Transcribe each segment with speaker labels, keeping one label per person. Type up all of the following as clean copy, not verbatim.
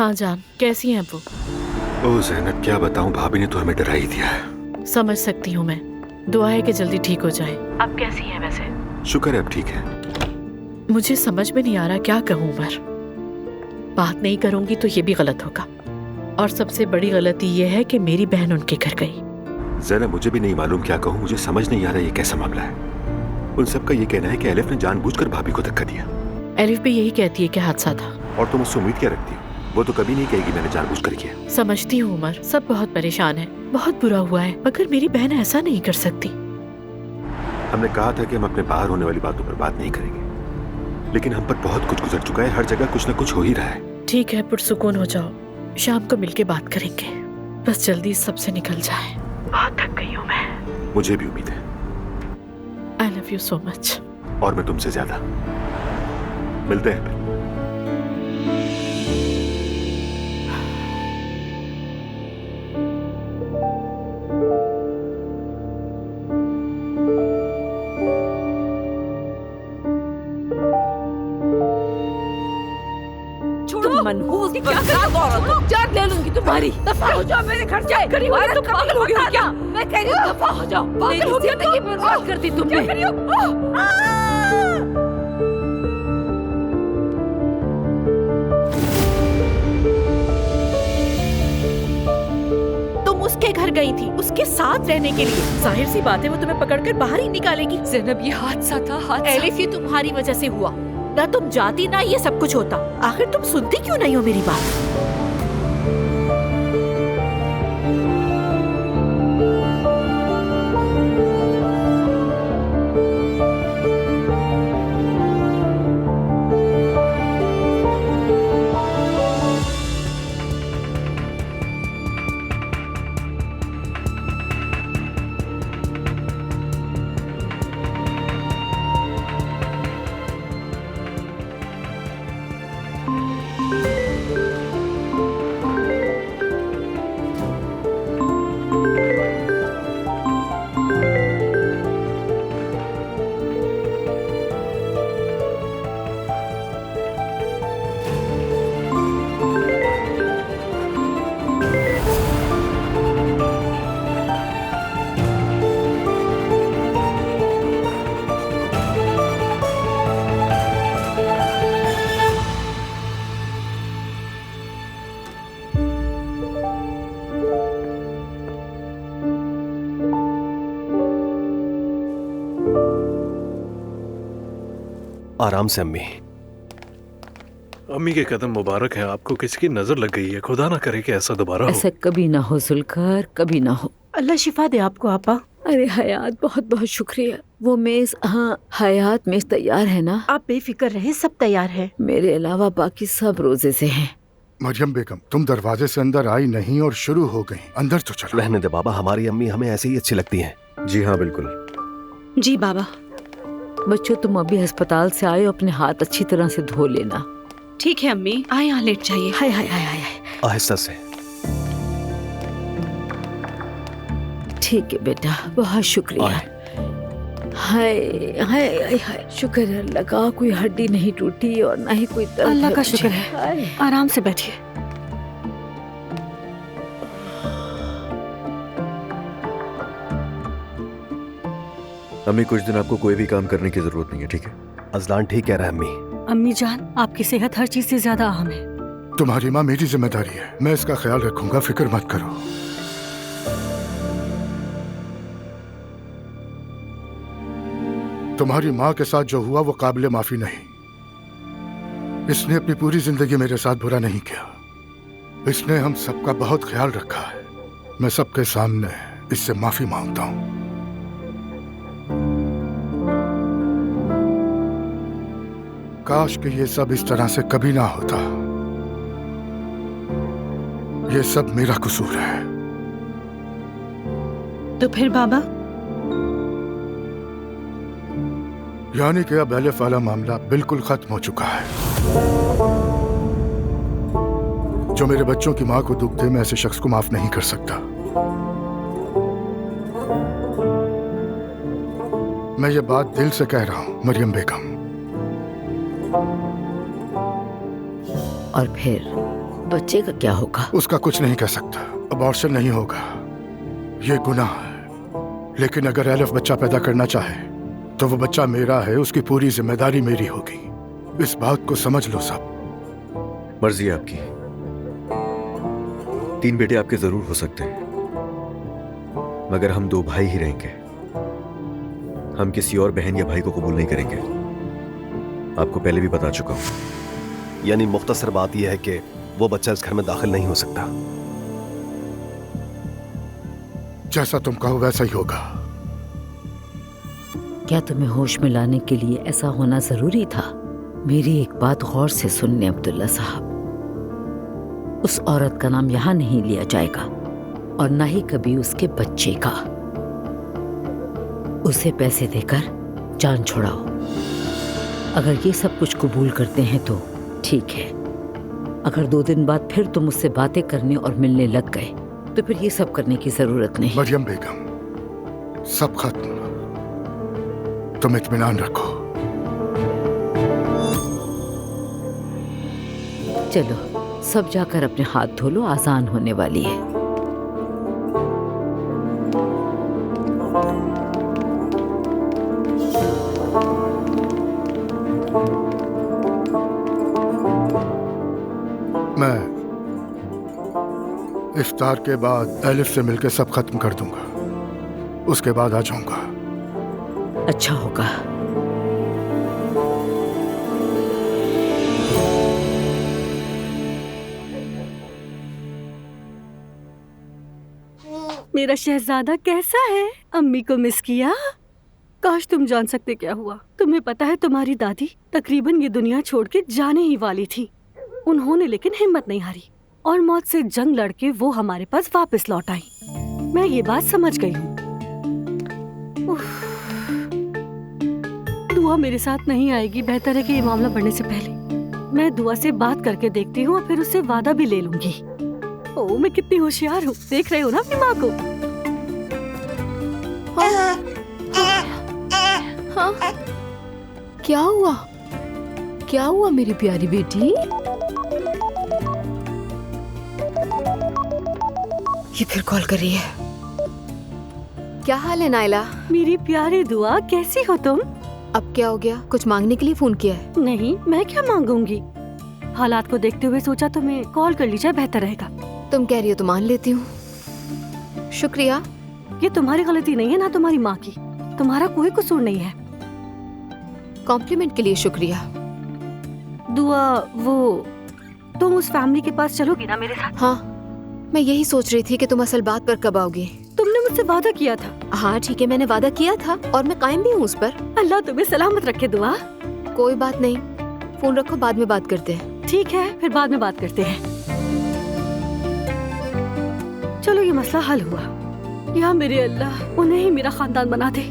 Speaker 1: हाँ जान, कैसी हैं वो?
Speaker 2: ओ ज़ैनब, क्या बताऊं, भाभी ने तो हमें डरा ही दिया है।
Speaker 1: समझ सकती हूँ मैं। दुआ है कि जल्दी ठीक हो जाए। अब कैसी है वैसे?
Speaker 2: शुक्र है अब ठीक है।
Speaker 1: मुझे समझ में नहीं आ रहा क्या कहूँ उमर। बात नहीं करूंगी तो ये भी गलत होगा, और सबसे बड़ी गलती ये है कि मेरी बहन उनके घर गई।
Speaker 2: ज़ैनब, मुझे भी नहीं मालूम क्या कहूँ, मुझे समझ नहीं आ रहा ये कैसा मामला है। उन सबका ये कहना है कि एलिफ ने जानबूझकर भाभी को धक्का दिया।
Speaker 1: एलिफ भी यही कहती है कि हादसा था।
Speaker 2: और तुम उससे उम्मीद क्या रखती हो? वो तो कभी नहीं कहेगी मैंने जानबूझकर किया।
Speaker 1: समझती हूँ उमर, सब बहुत परेशान है, बहुत बुरा हुआ है, मगर मेरी बहन ऐसा नहीं कर सकती।
Speaker 2: हमने कहा था कि हम अपने बाहर होने वाली बातों पर बात नहीं करेंगे, लेकिन हम पर बहुत कुछ गुजर चुका है, हर जगह कुछ न कुछ हो ही रहा है।
Speaker 1: ठीक है, पुरसुकून हो जाओ, शाम को मिलके बात करेंगे। बस जल्दी इस सब से निकल जाए। बहुत थक गई हूँ मैं।
Speaker 2: मुझे भी उम्मीद है।
Speaker 1: I love you so much.
Speaker 2: और मैं तुमसे ज्यादा। मिलते हैं फिर।
Speaker 3: मनहूस क्या जान ले लूंगी तुम्हारी। दफा हो जाओ मेरे घर जाए। तो पागल हो गया क्या? मैं कह रही हूँ दफा हो जाओ। पागल हो गया, जिंदगी बर्बाद कर दी तुमने।
Speaker 1: तुम उसके घर गई थी उसके साथ रहने के लिए। जाहिर सी बात है वो तुम्हें पकड़कर बाहर ही निकालेगी।
Speaker 3: ज़ैनब, ये हादसा था, हादसा।
Speaker 1: एलिफ, ये तुम्हारी वजह से हुआ। ना तुम जाती ना ये सब कुछ होता। आखिर तुम सुनती क्यों नहीं हो मेरी बात?
Speaker 4: आराम से अम्मी।
Speaker 5: अम्मी के कदम मुबारक है, आपको किसी की नजर लग गई है। खुदा ना करे कि ऐसा दोबारा हो।
Speaker 3: ऐसा कभी ना हो जुल्कर, कभी ना हो।
Speaker 1: अल्लाह शिफा दे आपको आपा।
Speaker 3: अरे हयात, बहुत बहुत शुक्रिया। वो मेज, हाँ हयात, मेज तैयार है ना?
Speaker 1: आप बेफिक्र रहें, सब तैयार है।
Speaker 3: मेरे अलावा बाकी सब रोजे से हैं।
Speaker 6: मरियम बेगम, तुम दरवाजे से अंदर आई नहीं और शुरू हो गई। अंदर तो चलो।
Speaker 4: रहने दे बाबा, हमारी अम्मी हमें ऐसे ही अच्छी लगती हैं।
Speaker 2: जी हाँ बिल्कुल।
Speaker 1: जी बाबा।
Speaker 3: बच्चों, तुम अभी अस्पताल से आए हो, अपने हाथ अच्छी तरह से धो लेना।
Speaker 1: ठीक है अम्मी, आए यहाँ लेट जाइए।
Speaker 3: हाय हाय हाय हाय।
Speaker 4: आहिस्ता से।
Speaker 3: ठीक है बेटा, बहुत शुक्रिया। हाय हाय हाय हाय, शुक्र है अल्लाह का, कोई हड्डी नहीं टूटी और ना ही कोई दर्द।
Speaker 1: अल्लाह का शुक्र है। आराम से बैठिए।
Speaker 7: अम्मी, कुछ दिन आपको कोई भी काम करने की जरूरत नहीं है, ठीक है?
Speaker 4: अजलान ठीक कह रहा है अम्मी।
Speaker 1: अम्मी जान, आपकी सेहत हर चीज से ज्यादा अहम है।
Speaker 6: तुम्हारी माँ मेरी जिम्मेदारी है, मैं इसका ख्याल रखूंगा, फिक्र मत करो। तुम्हारी माँ के साथ जो हुआ वो काबिले माफी नहीं। इसने अपनी पूरी जिंदगी मेरे साथ बुरा नहीं किया। इसने हम सबका बहुत ख्याल रखा है। मैं सबके सामने इससे माफी मांगता हूँ। काश कि ये सब इस तरह से कभी ना होता। ये सब मेरा कसूर है।
Speaker 1: तो फिर बाबा?
Speaker 6: यानी कि अब एलिफ वाला मामला बिल्कुल खत्म हो चुका है। जो मेरे बच्चों की माँ को दुख दे, मैं ऐसे शख्स को माफ नहीं कर सकता। मैं ये बात दिल से कह रहा हूँ मरियम बेगम।
Speaker 3: और फिर बच्चे का क्या होगा?
Speaker 6: उसका कुछ नहीं कह सकता। अबॉर्शन नहीं होगा, ये गुनाह है। लेकिन अगर एलिफ बच्चा पैदा करना चाहे तो वो बच्चा मेरा है, उसकी पूरी जिम्मेदारी मेरी होगी। इस बात को समझ लो सब।
Speaker 7: मर्जी है आपकी। 3 बेटे आपके जरूर हो सकते हैं, मगर हम 2 भाई ही रहेंगे। हम किसी और बहन या भाई को कबूल नहीं करेंगे। आपको पहले भी बता चुका हूं।
Speaker 4: यानी मुख्तसर बात यह है कि वो बच्चा इस घर में दाखिल नहीं हो सकता।
Speaker 6: जैसा तुम कहो वैसा ही होगा।
Speaker 3: क्या तुम्हें होश में लाने के लिए ऐसा होना जरूरी था? मेरी एक बात गौर से सुनने अब्दुल्ला साहब। उस औरत का नाम यहाँ नहीं लिया जाएगा और न ही कभी उसके बच्चे का। उसे पैसे देकर जान छुड़ाओ। अगर ये सब कुछ कबूल करते हैं तो ठीक है। अगर 2 दिन बाद फिर तुम उससे बातें करने और मिलने लग गए तो फिर ये सब करने की जरूरत नहीं।
Speaker 6: मरियम बेगम, सब खत्म। तुम इत्मीनान रखो।
Speaker 3: चलो सब जाकर अपने हाथ धो लो, आसान होने वाली है।
Speaker 6: मैं इफ्तार के बाद एलिफ से मिलकर सब खत्म कर दूंगा, उसके बाद आ जाऊंगा।
Speaker 3: अच्छा होगा।
Speaker 8: मेरा शहजादा कैसा है? अम्मी को मिस किया? काश तुम जान सकते क्या हुआ। तुम्हें पता है तुम्हारी दादी तकरीबन ये दुनिया छोड़ के जाने ही वाली थी। उन्होंने लेकिन हिम्मत नहीं हारी और मौत से जंग लड़के वो हमारे पास वापस लौट आई। मैं ये बात समझ गई हूँ। दुआ मेरे साथ नहीं आएगी। बेहतर है कि ये मामला बढ़ने से पहले मैं दुआ से बात करके देखती हूँ और फिर उससे वादा भी ले लूंगी। ओह, मैं कितनी होशियार हूँ। देख रहे हो ना अपनी माँ को?
Speaker 9: हाँ? क्या हुआ? क्या हुआ मेरी प्यारी बेटी? ये फिर कॉल कर रही है। क्या हाल है नायला?
Speaker 8: मेरी प्यारी दुआ, कैसी हो तुम?
Speaker 9: अब क्या हो गया? कुछ मांगने के लिए फोन किया है?
Speaker 8: नहीं, मैं क्या मांगूंगी। हालात को देखते हुए सोचा तुम्हें कॉल कर ली जाए, बेहतर रहेगा।
Speaker 9: तुम कह रही हो तो मान लेती हूँ। शुक्रिया।
Speaker 8: ये तुम्हारी गलती नहीं है, ना तुम्हारी माँ की। तुम्हारा कोई कसूर नहीं है।
Speaker 9: कॉम्प्लीमेंट के लिए शुक्रिया।
Speaker 8: दुआ, वो तुम उस फैमिली के पास चलोगी ना मेरे साथ?
Speaker 9: हाँ, मैं यही सोच रही थी कि तुम असल बात पर कब आओगी।
Speaker 8: तुमने मुझसे वादा किया था।
Speaker 9: हाँ ठीक है, मैंने वादा किया था और मैं कायम भी हूँ उस पर।
Speaker 8: अल्लाह तुम्हें सलामत रखे दुआ।
Speaker 9: कोई बात नहीं, फोन रखो, बाद में बात करते हैं।
Speaker 8: ठीक है, फिर बाद में बात करते हैं। चलो, ये मसला हल हुआ। या मेरे अल्लाह, उन्हें ही मेरा खानदान बना दे।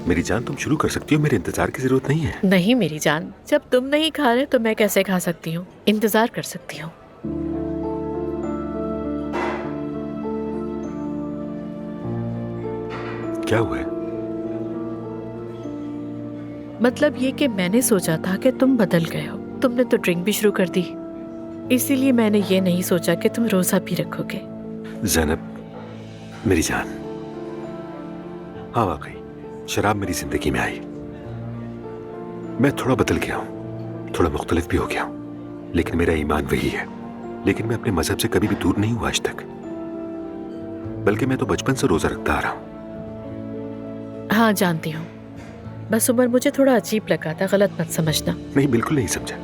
Speaker 2: मेरी जान, तुम शुरू कर सकती हो, मेरे इंतजार की जरूरत नहीं है।
Speaker 1: नहीं मेरी जान, जब तुम नहीं खा रहे तो मैं कैसे खा सकती हूँ? इंतजार कर सकती हूँ।
Speaker 2: क्या हुआ है?
Speaker 1: मतलब ये कि मैंने सोचा था कि तुम बदल गए हो। तुमने तो ड्रिंक भी शुरू कर दी, इसीलिए मैंने ये नहीं सोचा कि तुम रोजा भी रखोगे।
Speaker 2: ज़ैनब, मेरी जान, हाँ वाकई शराब मेरी जिंदगी में आई। मैं थोड़ा बदल गया हूँ, थोड़ा मुख्तलिफ भी हो गया हूँ, लेकिन मेरा ईमान वही है। लेकिन मैं अपने मजहब से कभी भी दूर नहीं हुआ आज तक, बल्कि मैं तो बचपन से रोजा रखता आ रहा हूँ।
Speaker 1: हाँ जानती हूँ, बस उमर मुझे थोड़ा अजीब लगा था, गलत मत समझना।
Speaker 2: नहीं, बिल्कुल नहीं समझा।